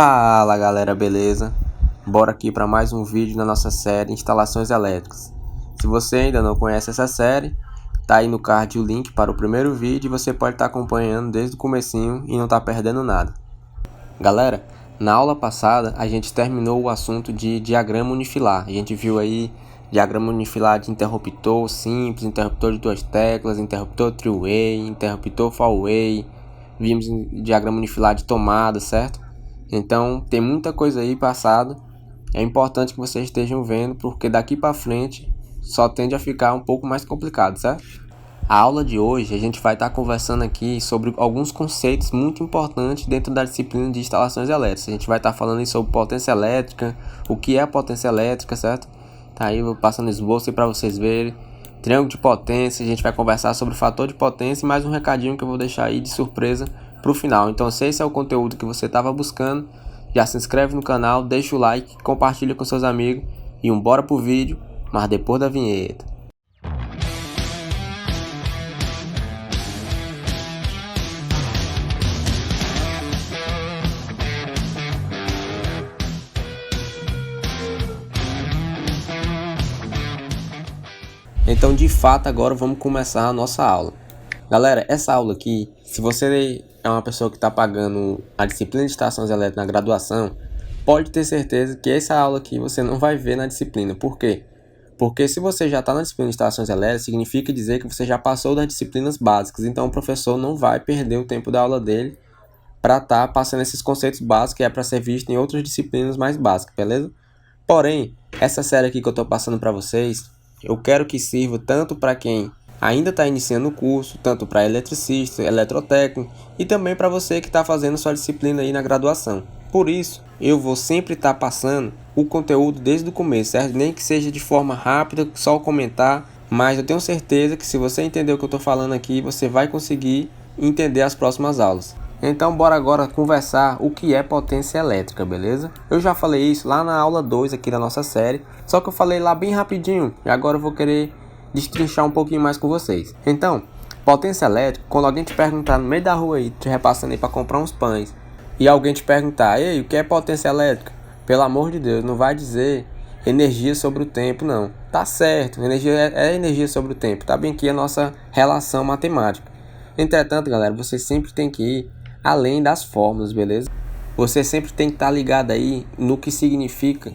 Fala galera, beleza? Bora aqui para mais um vídeo na nossa série Instalações Elétricas. Se você ainda não conhece essa série, tá aí no card o link para o primeiro vídeo e você pode estar acompanhando desde o comecinho e não tá perdendo nada. Galera, na aula passada a gente terminou o assunto de diagrama unifilar. A gente viu aí diagrama unifilar de interruptor simples, interruptor de duas teclas, interruptor three-way, interruptor four-way. Vimos diagrama unifilar de tomada, certo? Então tem muita coisa aí passado. É importante que vocês estejam vendo, porque daqui para frente só tende a ficar um pouco mais complicado, certo? A aula de hoje a gente vai estar conversando aqui sobre alguns conceitos muito importantes dentro da disciplina de instalações elétricas. A gente vai estar falando aí sobre potência elétrica, o que é a potência elétrica, certo? Tá aí, vou passando esboço aí para vocês verem. Triângulo de potência, a gente vai conversar sobre o fator de potência e mais um recadinho que eu vou deixar aí de surpresa para o final. Então, se esse é o conteúdo que você estava buscando, já se inscreve no canal, deixa o like, compartilha com seus amigos e bora pro vídeo, mas depois da vinheta. Então, de fato, agora vamos começar a nossa aula. Galera, essa aula aqui, se você é uma pessoa que está pagando a disciplina de instalações elétricas na graduação, pode ter certeza que essa aula aqui você não vai ver na disciplina. Por quê? Porque se você já está na disciplina de instalações elétricas, significa dizer que você já passou das disciplinas básicas. Então, o professor não vai perder o tempo da aula dele para estar passando esses conceitos básicos que é para ser visto em outras disciplinas mais básicas, beleza? Porém, essa série aqui que eu estou passando para vocês, eu quero que sirva tanto para quem ainda está iniciando o curso, tanto para eletricista, eletrotécnico e também para você que está fazendo sua disciplina aí na graduação. Por isso, eu vou sempre estar passando o conteúdo desde o começo, certo? Nem que seja de forma rápida, só comentar, mas eu tenho certeza que se você entender o que eu estou falando aqui, você vai conseguir entender as próximas aulas. Então bora agora conversar o que é potência elétrica, beleza? Eu já falei isso lá na aula 2 aqui da nossa série, só que eu falei lá bem rapidinho e agora eu vou querer destrinchar um pouquinho mais com vocês. Então, potência elétrica, quando alguém te perguntar no meio da rua aí, te repassando aí para comprar uns pães, e alguém te perguntar, ei, o que é potência elétrica? Pelo amor de Deus, não vai dizer energia sobre o tempo, não. Tá certo, energia é energia sobre o tempo, tá bem aqui a nossa relação matemática. Entretanto, galera, você sempre tem que ir além das fórmulas, beleza? Você sempre tem que estar ligado aí no que significa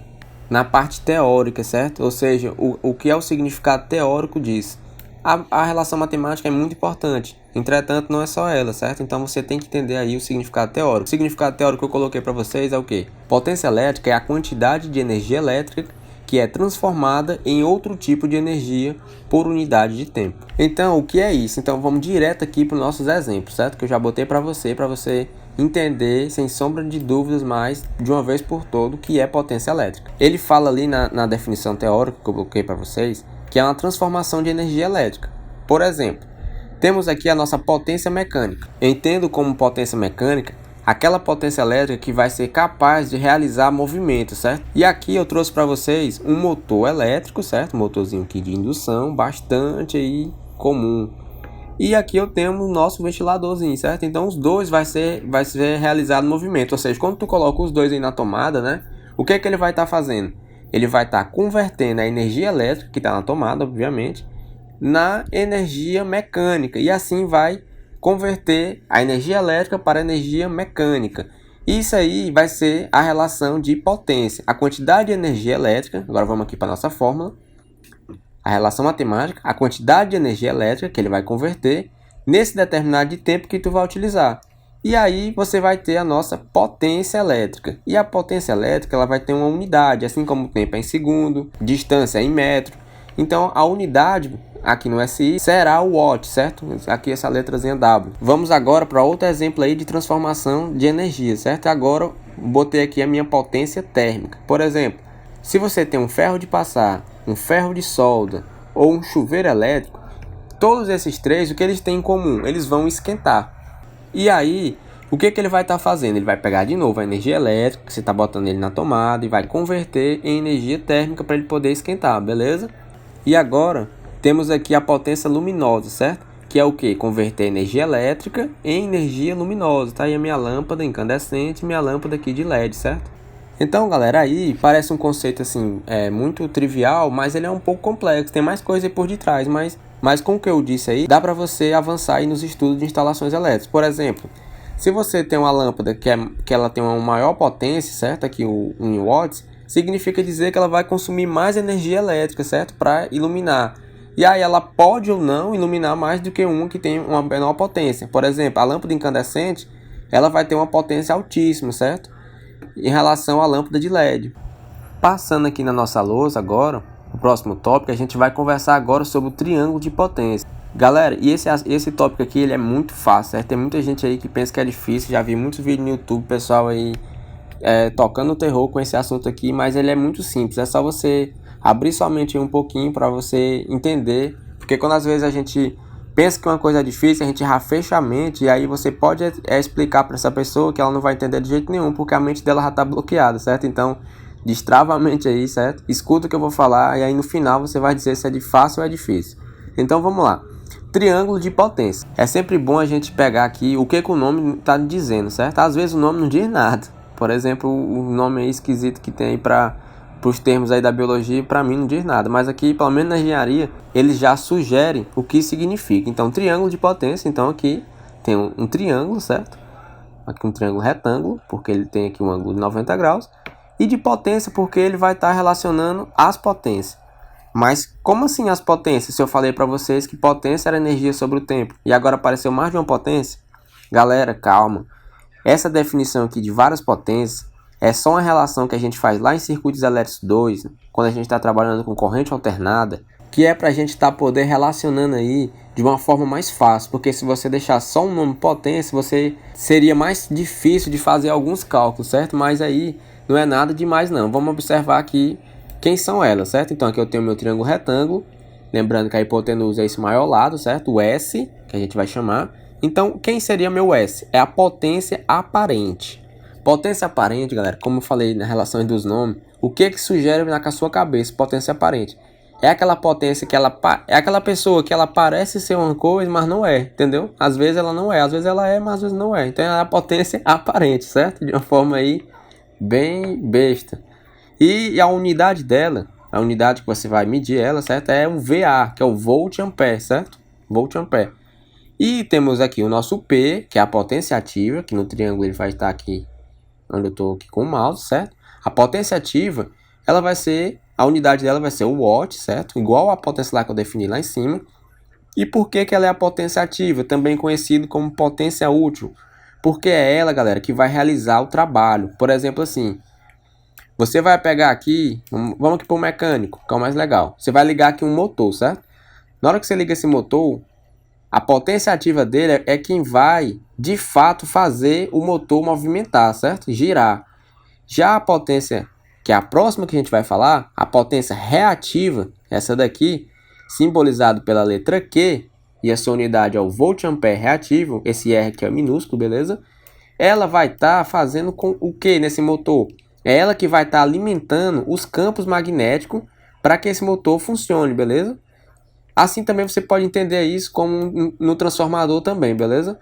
na parte teórica, certo? Ou seja, o que é o significado teórico disso. A relação matemática é muito importante, entretanto não é só ela, certo? Então você tem que entender aí o significado teórico. O significado teórico que eu coloquei para vocês é o quê? Potência elétrica é a quantidade de energia elétrica que é transformada em outro tipo de energia por unidade de tempo. Então, o que é isso? Então, vamos direto aqui para os nossos exemplos, certo? Que eu já botei para você entender, sem sombra de dúvidas, mais de uma vez por todo, o que é potência elétrica. Ele fala ali na definição teórica que eu coloquei para vocês, que é uma transformação de energia elétrica. Por exemplo, temos aqui a nossa potência mecânica. Eu entendo como potência mecânica aquela potência elétrica que vai ser capaz de realizar movimento, certo? E aqui eu trouxe para vocês um motor elétrico, certo? Um motorzinho aqui de indução, bastante aí comum. E aqui eu tenho o nosso ventiladorzinho, certo? Então os dois vai ser realizado movimento, ou seja, quando tu coloca os dois aí na tomada, né? O que é que ele vai estar fazendo? Ele vai estar convertendo a energia elétrica que está na tomada, obviamente, na energia mecânica e assim vai converter a energia elétrica para a energia mecânica. Isso aí vai ser a relação de potência. A quantidade de energia elétrica, agora vamos aqui para a nossa fórmula, a relação matemática, a quantidade de energia elétrica que ele vai converter nesse determinado de tempo que tu vai utilizar. E aí você vai ter a nossa potência elétrica. E a potência elétrica ela vai ter uma unidade, assim como o tempo é em segundo, distância é em metro. Então a unidade aqui no SI será o watt, certo? Aqui essa letrazinha W. Vamos agora para outro exemplo aí de transformação de energia, certo? Agora botei aqui a minha potência térmica. Por exemplo, se você tem um ferro de passar, um ferro de solda ou um chuveiro elétrico, todos esses três, o que eles têm em comum? Eles vão esquentar. E aí, o que ele vai estar fazendo? Ele vai pegar de novo a energia elétrica, que você está botando ele na tomada, e vai converter em energia térmica para ele poder esquentar, beleza? E agora temos aqui a potência luminosa, certo? que é o que? Converter energia elétrica em energia luminosa. Tá aí a minha lâmpada incandescente, minha lâmpada aqui de LED, certo? Então, galera, aí parece um conceito assim, muito trivial, mas ele é um pouco complexo, tem mais coisa aí por detrás, mas com o que eu disse aí, dá para você avançar aí nos estudos de instalações elétricas. Por exemplo, se você tem uma lâmpada que ela tem uma maior potência, certo? Aqui em watts, significa dizer que ela vai consumir mais energia elétrica, certo? Para iluminar. E aí ela pode ou não iluminar mais do que uma que tem uma menor potência. Por exemplo, a lâmpada incandescente, ela vai ter uma potência altíssima, certo? Em relação à lâmpada de LED. Passando aqui na nossa lousa agora, o próximo tópico, a gente vai conversar agora sobre o triângulo de potência. Galera, e esse tópico aqui, ele é muito fácil, certo? Tem muita gente aí que pensa que é difícil, já vi muitos vídeos no YouTube, pessoal aí tocando terror com esse assunto aqui, mas ele é muito simples, é só você abrir sua mente um pouquinho para você entender, porque quando às vezes a gente pensa que uma coisa é difícil, a gente já fecha a mente, e aí você pode explicar para essa pessoa que ela não vai entender de jeito nenhum, porque a mente dela já está bloqueada, certo? Então, destrava a mente aí, certo? Escuta o que eu vou falar, e aí no final você vai dizer se é de fácil ou é difícil. Então, vamos lá. Triângulo de potência. É sempre bom a gente pegar aqui o que o nome está dizendo, certo? Às vezes o nome não diz nada. Por exemplo, o nome aí esquisito que tem aí para os termos aí da biologia, para mim não diz nada. Mas aqui, pelo menos na engenharia, eles já sugerem o que significa. Então, triângulo de potência. Então, aqui tem um triângulo, certo? Aqui um triângulo retângulo, porque ele tem aqui um ângulo de 90 graus. E de potência, porque ele vai estar relacionando as potências. Mas como assim as potências? Se eu falei para vocês que potência era energia sobre o tempo e agora apareceu mais de uma potência? Galera, calma. Essa definição aqui de várias potências é só uma relação que a gente faz lá em circuitos elétricos 2, quando a gente está trabalhando com corrente alternada, que é para a gente estar poder relacionando aí de uma forma mais fácil, porque se você deixar só um nome potência, você seria mais difícil de fazer alguns cálculos, certo? Mas aí não é nada demais não. Vamos observar aqui quem são elas, certo? Então aqui eu tenho meu triângulo retângulo, lembrando que a hipotenusa é esse maior lado, certo? O S, que a gente vai chamar. Então, quem seria meu S? É a potência aparente. Potência aparente, galera, como eu falei nas relações dos nomes, o que sugere na sua cabeça potência aparente? É aquela potência que é aquela pessoa que ela parece ser uma coisa, mas não é, entendeu? Às vezes ela não é, às vezes ela é, mas às vezes não é. Então é a potência aparente, certo? De uma forma aí bem besta. E a unidade dela, a unidade que você vai medir ela, certo? É um VA, que é o volt ampere, certo? Volt ampere. E temos aqui o nosso P, que é a potência ativa, que no triângulo ele vai estar aqui, onde eu estou aqui com o mouse, certo? A potência ativa, ela vai ser, a unidade dela vai ser o watt, certo? Igual a potência lá que eu defini lá em cima. E por que ela é a potência ativa? Também conhecido como potência útil. Porque é ela, galera, que vai realizar o trabalho. Por exemplo, assim, você vai pegar aqui, vamos aqui para o mecânico, que é o mais legal. Você vai ligar aqui um motor, certo? Na hora que você liga esse motor, a potência ativa dele é quem vai, de fato, fazer o motor movimentar, certo? Girar. Já a potência, que é a próxima que a gente vai falar, a potência reativa, essa daqui, simbolizado pela letra Q, e a sua unidade é o volt ampere reativo, esse R aqui é minúsculo, beleza? Ela vai estar fazendo com o que nesse motor? É ela que vai estar alimentando os campos magnéticos para que esse motor funcione, beleza? Assim também você pode entender isso como no transformador também, beleza?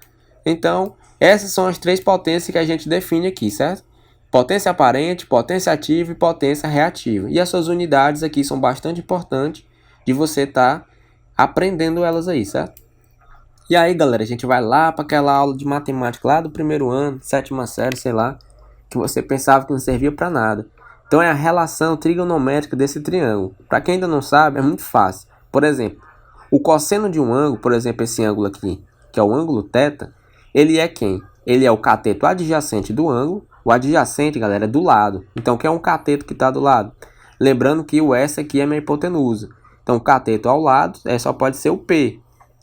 Então, essas são as três potências que a gente define aqui, certo? Potência aparente, potência ativa e potência reativa. E as suas unidades aqui são bastante importantes de você estar aprendendo elas aí, certo? E aí, galera, a gente vai lá para aquela aula de matemática lá do primeiro ano, sétima série, sei lá, que você pensava que não servia para nada. Então é a relação trigonométrica desse triângulo. Para quem ainda não sabe, é muito fácil. Por exemplo, o cosseno de um ângulo, por exemplo, esse ângulo aqui, que é o ângulo θ, ele é quem? Ele é o cateto adjacente do ângulo. O adjacente, galera, é do lado. Então, o que é um cateto que está do lado? Lembrando que o S aqui é minha hipotenusa. Então, o cateto ao lado só pode ser o P.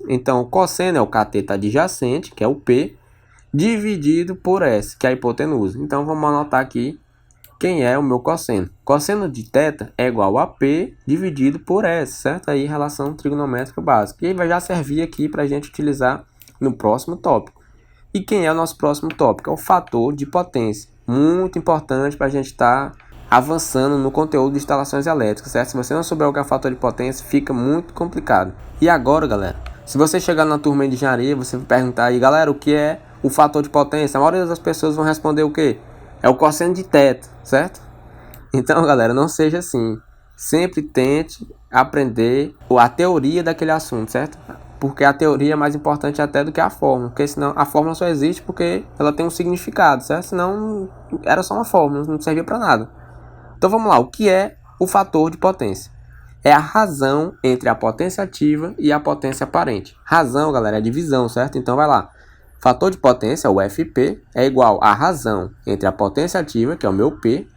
Então, o cosseno é o cateto adjacente, que é o P, dividido por S, que é a hipotenusa. Então, vamos anotar aqui quem é o meu cosseno. Cosseno de θ é igual a P dividido por S, certo? Aí, relação trigonométrica básica. E vai já servir aqui para a gente utilizar no próximo tópico. E quem é o nosso próximo tópico? É o fator de potência. Muito importante para a gente estar avançando no conteúdo de instalações elétricas, certo? Se você não souber o que é o fator de potência, fica muito complicado. E agora, galera, Se você chegar na turma de engenharia, você perguntar aí, galera, o que é o fator de potência? A maioria das pessoas vão responder o quê? É o cosseno de θ, certo? Então, galera, não seja assim. Sempre tente aprender a teoria daquele assunto, certo? Porque a teoria é mais importante até do que a fórmula. Porque senão a fórmula só existe porque ela tem um significado, certo? Senão era só uma fórmula, não servia para nada. Então vamos lá, o que é o fator de potência? É a razão entre a potência ativa e a potência aparente. Razão, galera, é divisão, certo? Então vai lá. Fator de potência, o FP, é igual à razão entre a potência ativa, que é o meu P,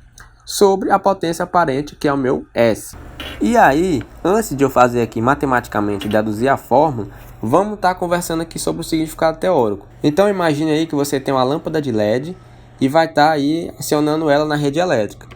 sobre a potência aparente, que é o meu S. E aí, antes de eu fazer aqui matematicamente deduzir a fórmula, vamos estar conversando aqui sobre o significado teórico. Então imagine aí que você tem uma lâmpada de LED e vai estar aí acionando ela na rede elétrica.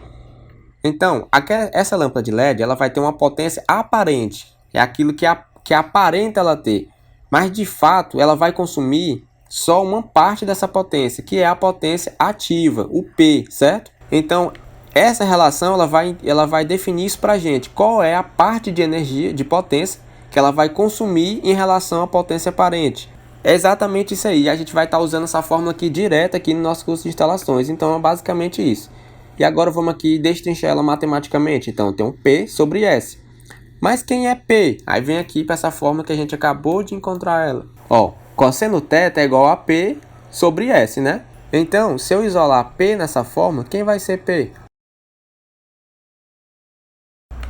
Então, essa lâmpada de LED ela vai ter uma potência aparente, é aquilo que aparenta ela ter, mas de fato ela vai consumir só uma parte dessa potência, que é a potência ativa, o P, certo? Então, essa relação ela vai definir isso para a gente, qual é a parte de energia, de potência, que ela vai consumir em relação à potência aparente. É exatamente isso aí, a gente vai estar usando essa fórmula aqui direta aqui no nosso curso de instalações, então é basicamente isso. E agora vamos aqui destrinchar ela matematicamente. Então tem um P sobre S. Mas quem é P? Aí vem aqui para essa fórmula que a gente acabou de encontrar ela. Ó, cosseno θ é igual a P sobre S, né? Então, se eu isolar P nessa fórmula, quem vai ser P?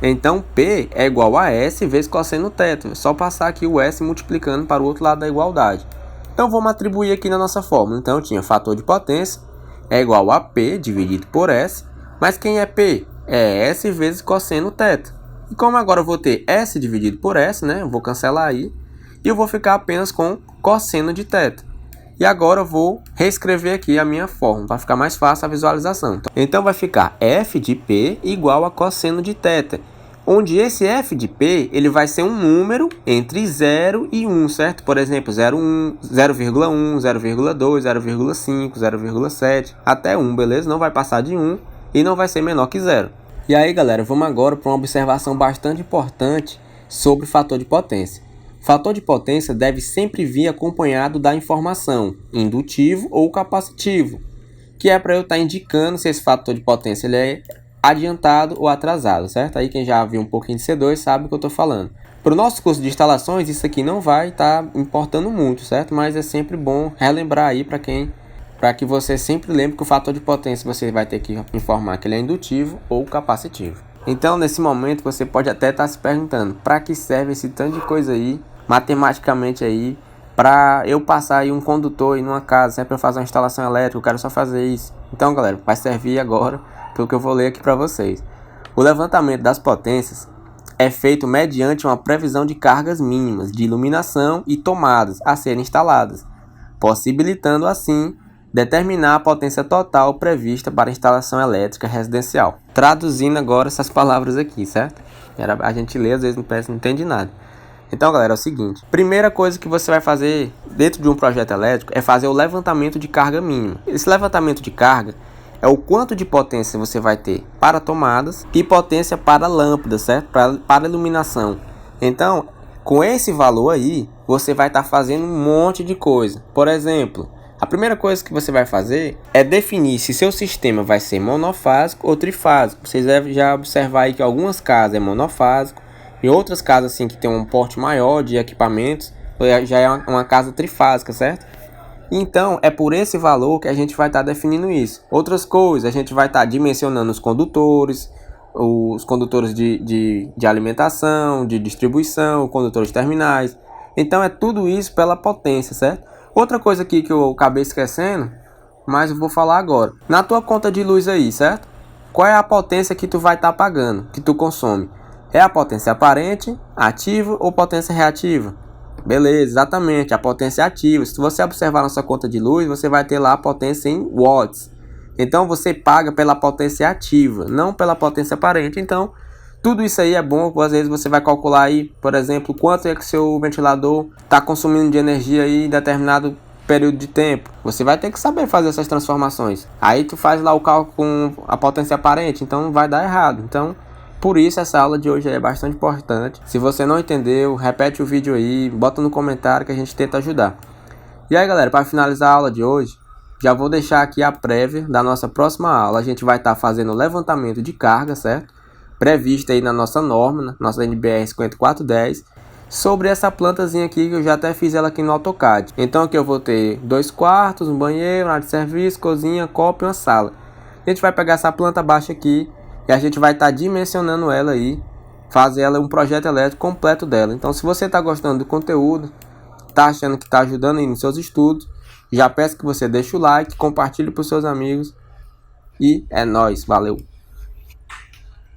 Então P é igual a S vezes cosseno θ. É só passar aqui o S multiplicando para o outro lado da igualdade. Então vamos atribuir aqui na nossa fórmula. Então eu tinha fator de potência é igual a P dividido por S, mas quem é P? É S vezes cosseno θ. E como agora eu vou ter S dividido por S, né? Eu vou cancelar aí, e eu vou ficar apenas com cosseno de θ. E agora eu vou reescrever aqui a minha fórmula, para ficar mais fácil a visualização. Então vai ficar F de P igual a cosseno de θ, onde esse F de P ele vai ser um número entre 0 e 1, certo? Por exemplo, 0,1, 0,1, 0,2, 0,5, 0,7, até 1, beleza? Não vai passar de 1 e não vai ser menor que 0. E aí, galera, vamos agora para uma observação bastante importante sobre o fator de potência. O fator de potência deve sempre vir acompanhado da informação indutivo ou capacitivo, que é para eu estar indicando se esse fator de potência ele é adiantado ou atrasado, certo? Aí quem já viu um pouquinho de C2 sabe o que eu estou falando. Para o nosso curso de instalações, isso aqui não vai estar importando muito, certo? Mas é sempre bom relembrar aí para que você sempre lembre que o fator de potência você vai ter que informar que ele é indutivo ou capacitivo. Então, nesse momento, você pode até estar se perguntando, para que serve esse tanto de coisa aí, matematicamente aí, para eu passar aí um condutor em uma casa, sempre eu fazer uma instalação elétrica, eu quero só fazer isso. Então, galera, vai servir agora pelo que eu vou ler aqui para vocês. O levantamento das potências é feito mediante uma previsão de cargas mínimas de iluminação e tomadas a serem instaladas, possibilitando assim determinar a potência total prevista para a instalação elétrica residencial. Traduzindo agora essas palavras aqui, certo? A gente lê, às vezes não entende nada. Então, galera, é o seguinte. Primeira coisa que você vai fazer dentro de um projeto elétrico é fazer o levantamento de carga mínima. Esse levantamento de carga é o quanto de potência você vai ter para tomadas e potência para lâmpadas, certo? Para iluminação. Então, com esse valor aí, você vai estar fazendo um monte de coisa. Por exemplo, a primeira coisa que você vai fazer é definir se seu sistema vai ser monofásico ou trifásico. Vocês devem já observar aí que algumas casas é monofásico e outras casas assim que tem um porte maior de equipamentos já é uma casa trifásica, certo? Então, é por esse valor que a gente vai estar definindo isso. Outras coisas, a gente vai estar dimensionando os condutores de alimentação, de distribuição, condutores terminais. Então, é tudo isso pela potência, certo? Outra coisa aqui que eu acabei esquecendo, mas eu vou falar agora. Na tua conta de luz aí, certo? Qual é a potência que tu vai estar pagando, que tu consome? É a potência aparente, ativa ou potência reativa? Beleza, exatamente, a potência ativa. Se você observar na sua conta de luz, você vai ter lá a potência em watts. Então você paga pela potência ativa, não pela potência aparente. Então, tudo isso aí é bom, às vezes você vai calcular aí, por exemplo, quanto é que seu ventilador está consumindo de energia aí em determinado período de tempo. Você vai ter que saber fazer essas transformações. Aí tu faz lá o cálculo com a potência aparente, então vai dar errado. Então, Por isso essa aula de hoje é bastante importante. Se você não entendeu, repete o vídeo aí, bota no comentário que a gente tenta ajudar. E aí galera, para finalizar a aula de hoje, já vou deixar aqui a prévia da nossa próxima aula. A gente vai estar fazendo levantamento de carga, certo? Prevista aí na nossa norma, nossa NBR 5410, sobre essa plantazinha aqui que eu já até fiz ela aqui no AutoCAD. Então aqui eu vou ter 2 quartos, um banheiro, área de serviço, cozinha, copa e uma sala. A gente vai pegar essa planta baixa aqui e a gente vai estar dimensionando ela aí, fazer ela um projeto elétrico completo dela. Então se você está gostando do conteúdo, tá achando que está ajudando aí nos seus estudos, já peço que você deixe o like, compartilhe para os seus amigos e é nóis, valeu!